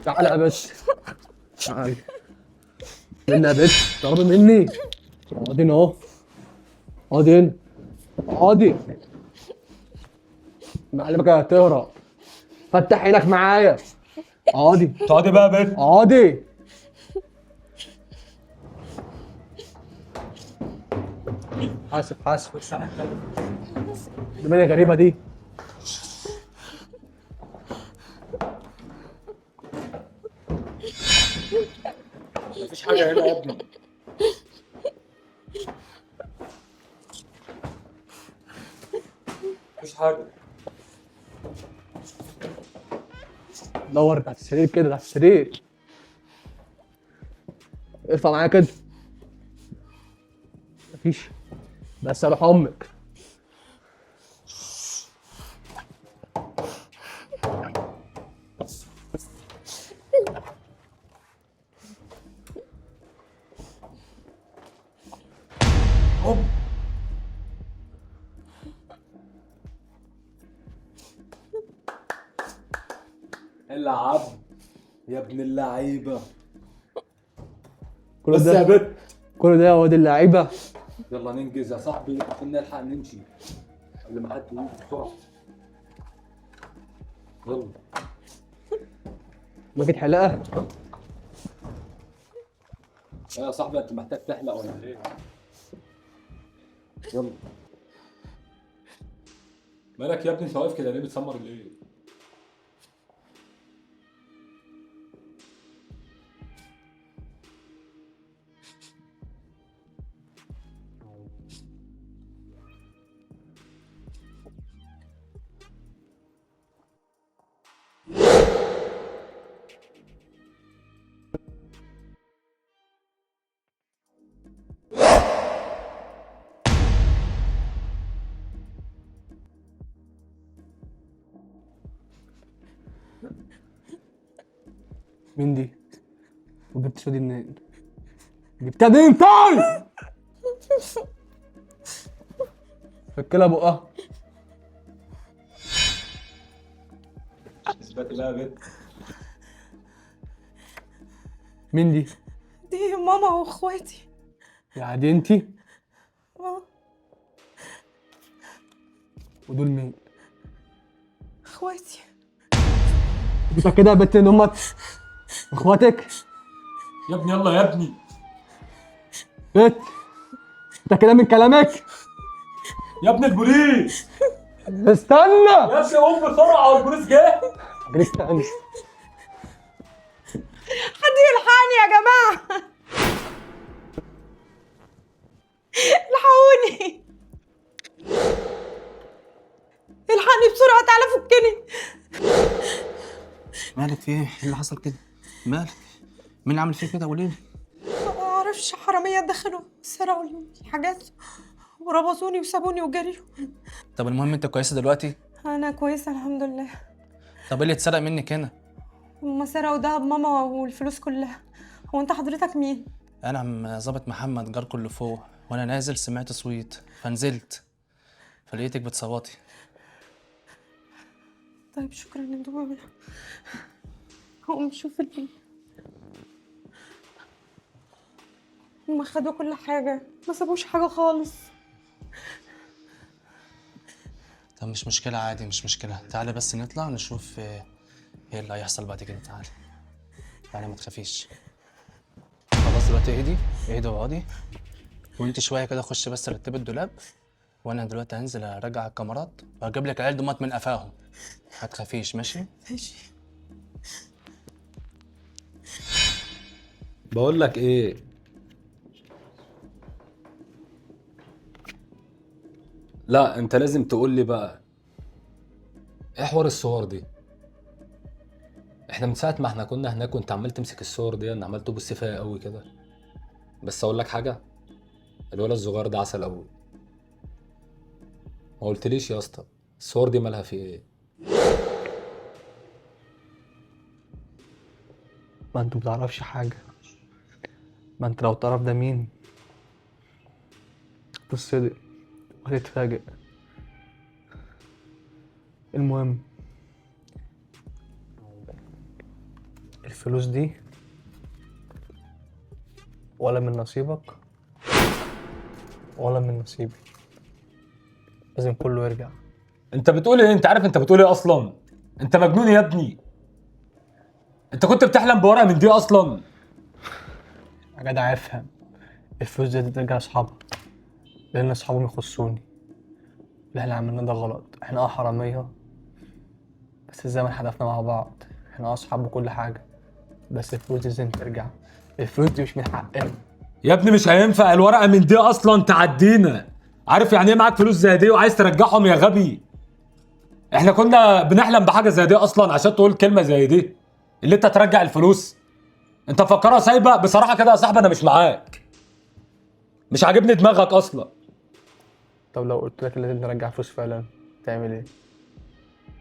تعالى يا باشا، تعالى مني يا باشا، تقربي مني. اقعدي هنا اهو، اقعدي هنا، اقعدي. معلمك هتهرب، فتح عينك معايا. اقعدي، تقعدي بقى يا بنت. اقعدي. حاسب حاسب، دي مالي غريبة دي. مفيش حاجه هنا يا ابني. مفيش حاجه. دور تحت السرير كده، تحت السرير. ارفع معايا كده. مفيش، بس اروح امك. هوب. العب يا ابن اللعيبه. كل بس يا ده، بنت. كل ده يا واد اللعيبة. يلا ننجز يا صاحبي عشان نلحق نمشي قبل ما حد يجي بسرعه. يلا. ما جيت حلقة. يا صاحبي انت محتاج تحلق ولا ايه؟ يلا. مالك يا ابني انت واقف كده ليه بتسمر ليه؟ مين دي؟ وجبت شو دي منين؟ جبتها منين طيب؟ فكلها بقها. اثبتي بقى يا بنت. مين دي؟ دي ماما واخواتي. يا دي انتي؟ اه، ودول مين؟ اخواتي. انت كده يا بنت ان هم اخواتك؟ يا ابني يلا يا ابني. بنت، انت كده من كلامك؟ يا ابني البوليس. استنى. يا ابني قوم بسرعه والبوليس جه. استنى. حد يلحقني يا جماعة. الحقوني، الحقني بسرعة، تعالى فكني. مالك في ايه؟ ايه اللي حصل كده؟ مالك؟ مين اللي عمل فيك كده؟ قولي لي. ما اعرفش، حرامية دخلوا سرقوا الحاجات وربطوني وسابوني وجريوا. طب المهم انت كويسه دلوقتي؟ انا كويسة الحمد لله. طب ايه اللي اتسرق منك هنا؟ هما سرقوا دهب ماما والفلوس كلها. هو انت حضرتك مين؟ انا عم ظابط محمد جاركم اللي فوق، وانا نازل سمعت صويت فنزلت فلقيتك بتصوتي. طيب شكرا يا دكتور. قوم شوف هما خدوا كل حاجة، ما سابوش حاجة خالص. طب مش مشكله، عادي مش مشكله، تعالى بس نطلع نشوف ايه اللي هيحصل بعد كده. تعالى تعالى ما تخافيش. خلاص دلوقتي اهدي واقعدي، وانت شويه كده خش بس رتبي الدولاب، وانا دلوقتي هنزل ارجع الكاميرات وهجيب لك العيال دمات من قفاهم. ما تخافيش ماشي؟ ماشي. بقول لك ايه. لا انت لازم تقول لي بقى ايه حوار الصور دي. احنا من ساعه ما احنا كنا هناك وانت عمال تمسك الصور دي انا عمال تبص فيها قوي كده. بس اقول لك حاجه، الولد الصغير ده عسل قوي. ما قلتليش يا اسطى الصور دي مالها في ايه؟ ما انت بتعرفش حاجة، ما انت لو تعرف ده مين تصدق وهتتفاجئ. المهم، الفلوس دي ولا من نصيبك ولا من نصيبي، لازم كله يرجع. انت بتقول ايه؟ انت عارف انت بتقول ايه اصلا؟ انت مجنون يا ابني. انت كنت بتحلم بورقه من دي اصلا؟ يا جدع افهم، الفلوس دي ترجع لاصحابها، لان اصحابهم يخصوني. اللي احنا عملناه ده غلط، احنا حراميه بس الزمن حدفنا مع بعض. احنا اصحاب وكل حاجه، بس الفلوس دي لازم ترجع. الفلوس دي مش من حقنا. يا ابني مش هينفع، الورقه من دي اصلا تعدينا. عارف يعني ايه معاك فلوس زي دي وعايز ترجعهم يا غبي؟ احنا كنا بنحلم بحاجه زي دي اصلا عشان تقول كلمه زي دي اللي انت ترجع الفلوس؟ انت مفكرها سايبه؟ بصراحه كده يا صاحبي انا مش معاك، مش عاجبني دماغك اصلا. طب لو قلت لك لازم نرجع فلوس فعلا تعمل ايه؟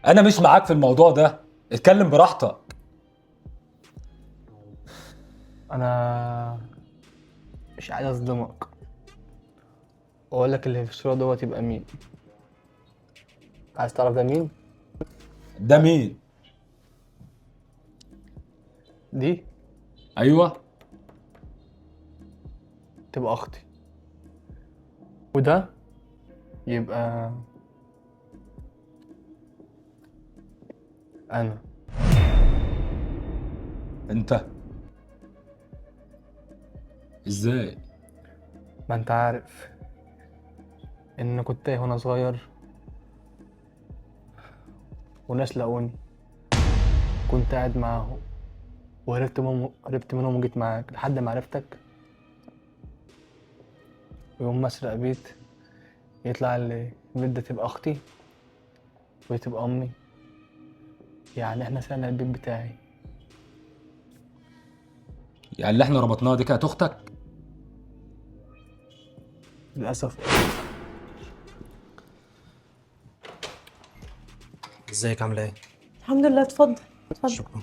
انا مش معاك في الموضوع ده، اتكلم براحتك. انا مش عايز اصدمك واقول لك اللي في الصوره دوت يبقى مين. عايز تعرف ده مين؟ ده مين؟ دي ايوه. تبقى اختي، وده يبقى انا. انت ازاي؟ ما انت عارف ان انا كنت تايه وانا صغير، وناس لقوني، كنت قاعد معاهم هربت منهم وجيت معاك لحد ما عرفتك. ويوم ما اسرق بيت يطلع لي البيت ده تبقى اختي وتبقى امي، يعني احنا سرقنا البيت بتاعي. يعني اللي احنا ربطناها دي كانت اختك؟ للاسف. ازيك عامله ايه؟ الحمد لله. اتفضل اتفضل. شكرا.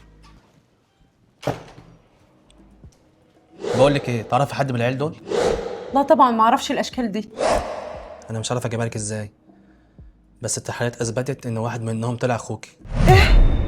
بقول لك ايه، تعرفي حد من العيال دول؟ لا طبعا ما اعرفش الاشكال دي. انا مش عارف اجيبها لك ازاي، بس التحاليل اثبتت ان واحد منهم طلع اخوكي. ايه؟